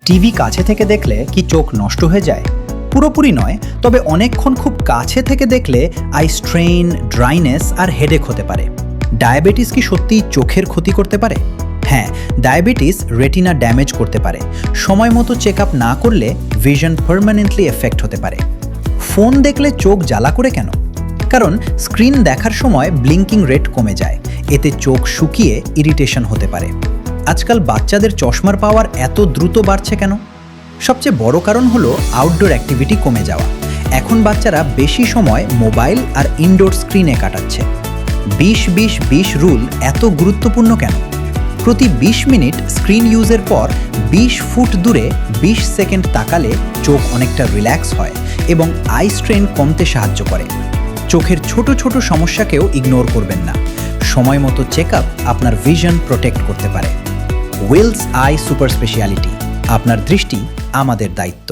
TV কাছে থেকে দেখলে কি চোখ নষ্ট হয়ে যায়? পুরোপুরি নয়, তবে অনেকক্ষণ খুব কাছে থেকে দেখলে আই স্ট্রেইন, ড্রাইনেস আর হেডেক হতে পারে। ডায়াবেটিস কি সত্যিই চোখের ক্ষতি করতে পারে? হ্যাঁ, ডায়াবেটিস রেটিনা ড্যামেজ করতে পারে। সময় মতো চেক আপ না করলে ভিশন পার্মানেন্টলি এফেক্ট হতে পারে। ফোন দেখলে চোখ জ্বালা করে কেন? কারণ স্ক্রিন দেখার সময় ব্লিঙ্কিং রেট কমে যায়, এতে চোখ শুকিয়ে ইরিটেশন হতে পারে। আজকাল বাচ্চাদের চশমার পাওয়ার এত দ্রুত বাড়ছে কেন? সবচেয়ে বড় কারণ হলো আউটডোর অ্যাক্টিভিটি কমে যাওয়া। এখন বাচ্চারা বেশি সময় মোবাইল আর ইনডোর স্ক্রিনে কাটাচ্ছে। 20-20-20 রুল এত গুরুত্বপূর্ণ কেন? প্রতি 20 মিনিট স্ক্রিন ইউজের পর 20 ফুট দূরে 20 সেকেন্ড তাকালে চোখ অনেকটা রিল্যাক্স হয় এবং আই স্ট্রেন কমতে সাহায্য করে। চোখের ছোট ছোট সমস্যাকেও ইগনোর করবেন না। সময় মতো চেক আপ আপনার ভিশন প্রোটেক্ট করতে পারে। উইলস আই সুপার স্পেশালিটি, আপনার দৃষ্টি আমাদের দায়িত্ব।